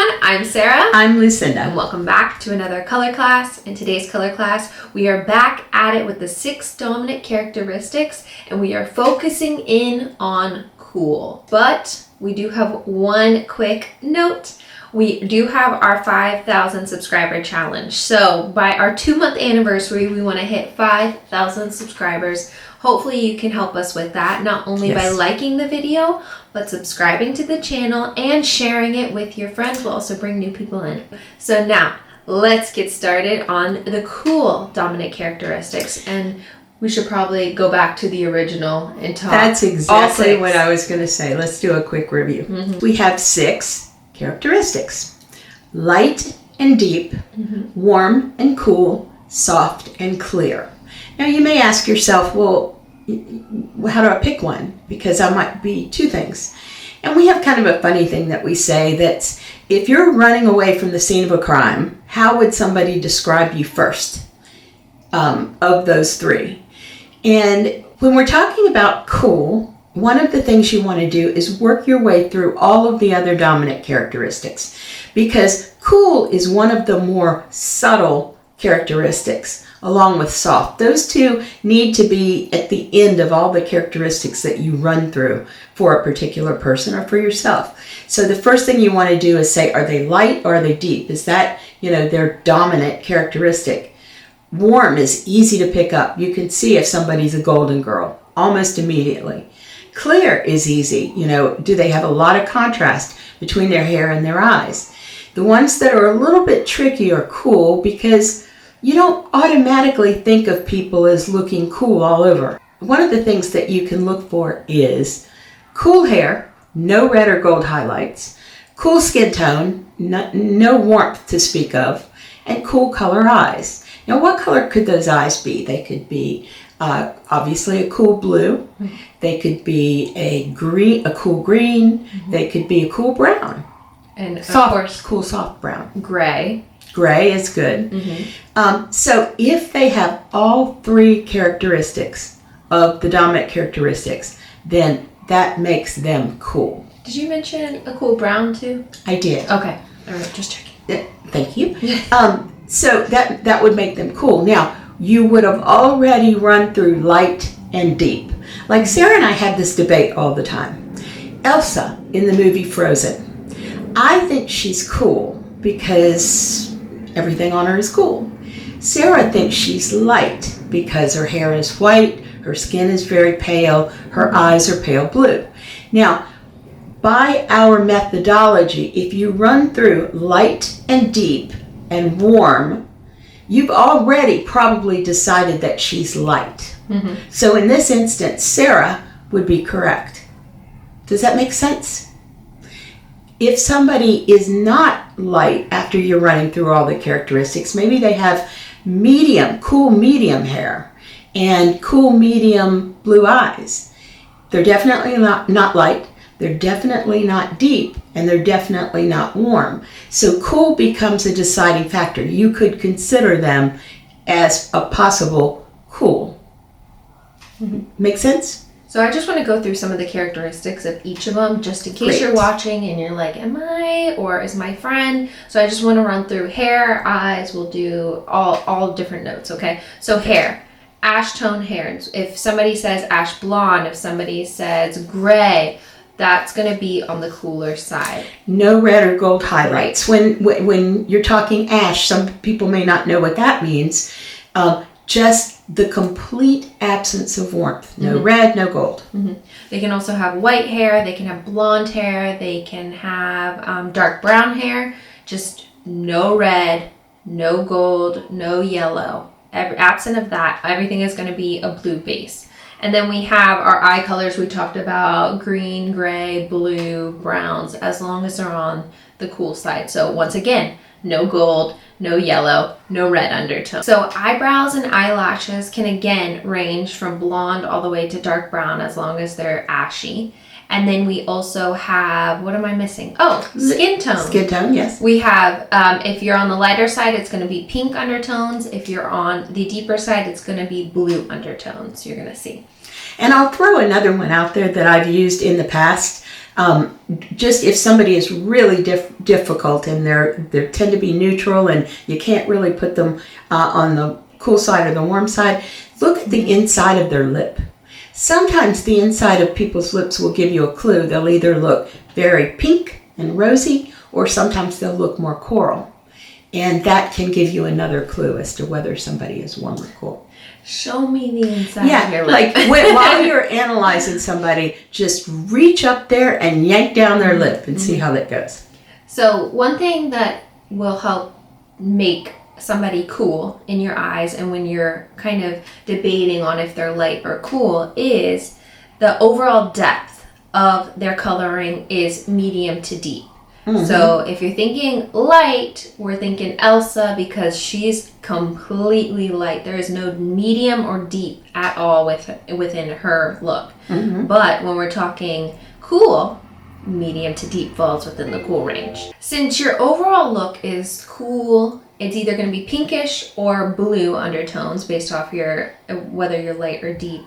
everyone, I'm Sarah. I'm Lucinda. And welcome back to another color class. In today's color class, we are back at it with the 6 dominant characteristics, and we are focusing in on cool. But we do have one quick note. We do have our 5,000 subscriber challenge. So by our 2-month anniversary, we want to hit 5,000 subscribers. Hopefully you can help us with that, not only by liking the video, but subscribing to the channel and sharing it with your friends. We'll also bring new people in. So now, let's get started on the cool dominant characteristics. And we should probably go back to the original and talk. That's exactly what I was going to say. Let's do a quick review. Mm-hmm. We have 6 characteristics: light and deep, warm and cool, soft and clear. Now you may ask yourself, well, how do I pick one? Because I might be 2 things. And we have kind of a funny thing that we say that if you're running away from the scene of a crime, how would somebody describe you first of those 3? And when we're talking about cool, one of the things you want to do is work your way through all of the other dominant characteristics, because cool is one of the more subtle characteristics, along with soft. Those 2 need to be at the end of all the characteristics that you run through for a particular person or for yourself. So the first thing you want to do is say, are they light or are they deep? Is that, their dominant characteristic? Warm is easy to pick up. You can see if somebody's a golden girl almost immediately. Clear is easy. Do they have a lot of contrast between their hair and their eyes? The ones that are a little bit tricky are cool, because you don't automatically think of people as looking cool all over. One of the things that you can look for is cool hair, no red or gold highlights, cool skin tone, no warmth to speak of, and cool color eyes. Now, what color could those eyes be? They could be obviously a cool blue. They could be a cool green. They could be a cool brown. And of soft, course, cool soft brown. Gray. Gray is good. So if they have all 3 characteristics of the dominant characteristics, then that makes them cool. Did you mention a cool brown too? I did. Okay. All right, just checking. Thank you. So that would make them cool. Now, you would have already run through light and deep. Like Sarah and I had this debate all the time. Elsa in the movie Frozen. I think she's cool because everything on her is cool. Sarah thinks she's light because her hair is white, her skin is very pale, her eyes are pale blue. Now, by our methodology, if you run through light and deep and warm, you've already probably decided that she's light. So in this instance, Sarah would be correct. Does that make sense? If somebody is not light after you're running through all the characteristics, maybe they have cool medium hair and cool medium blue eyes. They're definitely not light, they're definitely not deep, and they're definitely not warm. So cool becomes a deciding factor. You could consider them as a possible cool. Make sense? So I just want to go through some of the characteristics of each of them, just in case you're watching and you're like, am I, or is my friend? So I just want to run through hair, eyes. We'll do all different notes, okay? So hair, ash tone hair. If somebody says ash blonde, if somebody says gray, that's going to be on the cooler side. No red or gold highlights. Right. When you're talking ash, some people may not know what that means. Just the complete absence of warmth. No red, no gold. They can also have white hair. They can have blonde hair. They can have dark brown hair. Just no red, no gold, no yellow. Absent of that, everything is going to be a blue base. And then we have our eye colors. We talked about green, gray, blue, browns, as long as they're on the cool side. So once again, no gold, no yellow, no red undertone. So eyebrows and eyelashes can again range from blonde all the way to dark brown, as long as they're ashy. And then we also have, what am I missing? Oh, skin tone. Skin tone, yes. We have, if you're on the lighter side, it's going to be pink undertones. If you're on the deeper side, it's going to be blue undertones. You're going to see. And I'll throw another one out there that I've used in the past. Just if somebody is really difficult and they tend to be neutral and you can't really put them on the cool side or the warm side, look at the inside of their lip. Sometimes the inside of people's lips will give you a clue. They'll either look very pink and rosy, or sometimes they'll look more coral. And that can give you another clue as to whether somebody is warm or cool. Show me the inside of your lip. Like while you're analyzing somebody, just reach up there and yank down their lip and see how that goes. So one thing that will help make somebody cool in your eyes, and when you're kind of debating on if they're light or cool, is the overall depth of their coloring is medium to deep. So if you're thinking light, we're thinking Elsa because she's completely light. There is no medium or deep at all within her look. But when we're talking cool, medium to deep falls within the cool range. Since your overall look is cool, it's either going to be pinkish or blue undertones based off whether you're light or deep.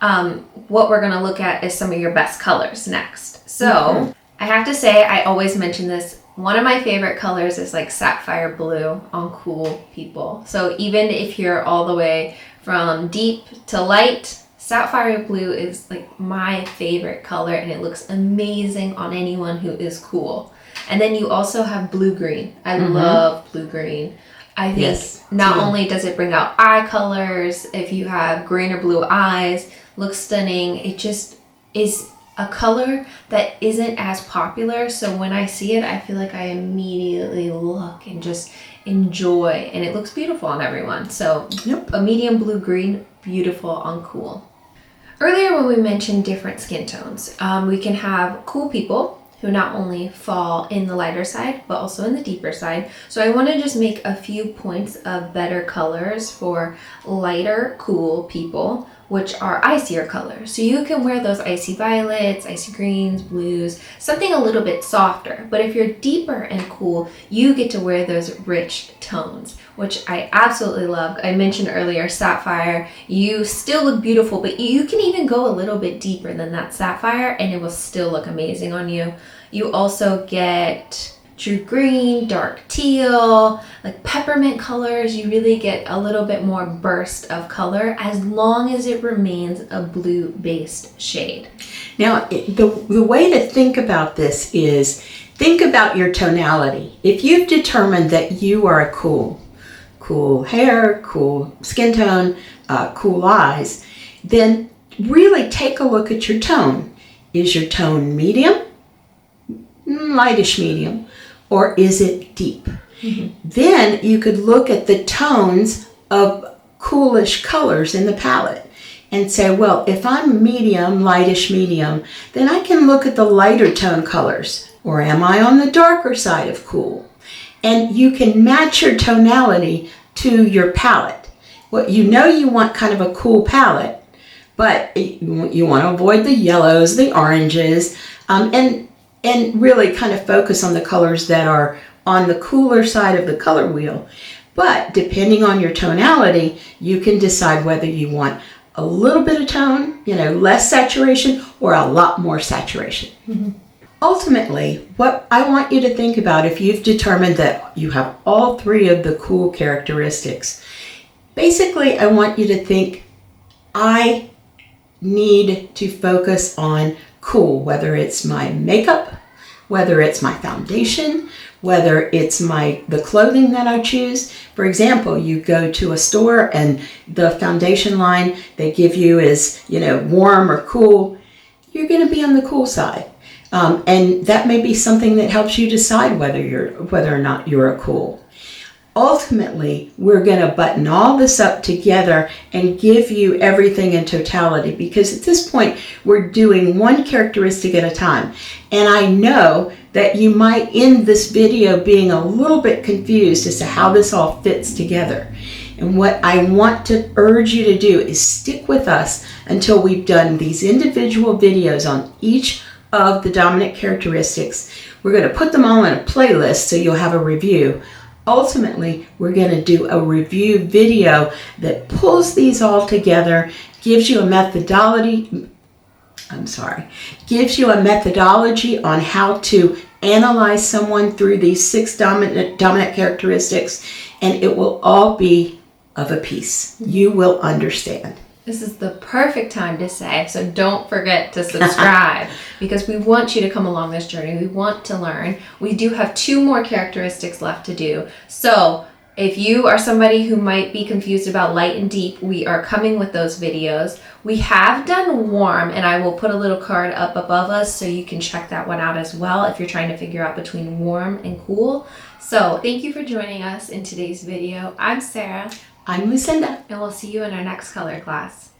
What we're going to look at is some of your best colors next. So I have to say, I always mention this, one of my favorite colors is like sapphire blue on cool people. So even if you're all the way from deep to light, sapphire blue is like my favorite color, and it looks amazing on anyone who is cool. And then you also have blue green. I love blue green. I think not only does it bring out eye colors, if you have green or blue eyes, looks stunning. It just is a color that isn't as popular, so when I see it, I feel like I immediately look and just enjoy, and it looks beautiful on everyone. So a medium blue-green, beautiful on cool. Earlier when we mentioned different skin tones, we can have cool people who not only fall in the lighter side, but also in the deeper side. So I want to just make a few points of better colors for lighter, cool people, which are icier colors. So you can wear those icy violets, icy greens, blues, something a little bit softer. But if you're deeper and cool, you get to wear those rich tones, which I absolutely love. I mentioned earlier, sapphire. You still look beautiful, but you can even go a little bit deeper than that sapphire and it will still look amazing on you. You also get true green, dark teal, like peppermint colors. You really get a little bit more burst of color as long as it remains a blue-based shade. Now, the way to think about this is think about your tonality. If you've determined that you are a cool hair, cool skin tone, cool eyes, then really take a look at your tone. Is your tone medium, lightish medium, or is it deep? Then you could look at the tones of coolish colors in the palette and say, well, if I'm medium, lightish medium, then I can look at the lighter tone colors. Or am I on the darker side of cool? And you can match your tonality to your palette. Well, you want kind of a cool palette, but you want to avoid the yellows, the oranges, and really kind of focus on the colors that are on the cooler side of the color wheel. But depending on your tonality, you can decide whether you want a little bit of tone, less saturation, or a lot more saturation. Ultimately, what I want you to think about, if you've determined that you have all three of the cool characteristics, basically I want you to think, I need to focus on cool, whether it's my makeup, whether it's my foundation, whether it's the clothing that I choose. For example, you go to a store and the foundation line they give you is, warm or cool. You're going to be on the cool side. And that may be something that helps you decide whether or not you're a cool. Ultimately, we're going to button all this up together and give you everything in totality, because at this point, we're doing one characteristic at a time. And I know that you might end this video being a little bit confused as to how this all fits together. And what I want to urge you to do is stick with us until we've done these individual videos on each of the dominant characteristics. We're going to put them all in a playlist so you'll have a review. Ultimately, we're going to do a review video that pulls these all together, gives you a methodology gives you a methodology on how to analyze someone through these 6 dominant characteristics, and it will all be of a piece. You will understand. This is the perfect time to say, so don't forget to subscribe because we want you to come along this journey. We want to learn. We do have 2 more characteristics left to do. So if you are somebody who might be confused about light and deep, we are coming with those videos. We have done warm, and I will put a little card up above us so you can check that one out as well if you're trying to figure out between warm and cool. So thank you for joining us in today's video. I'm Sarah. I'm Lucinda. And we'll see you in our next color class.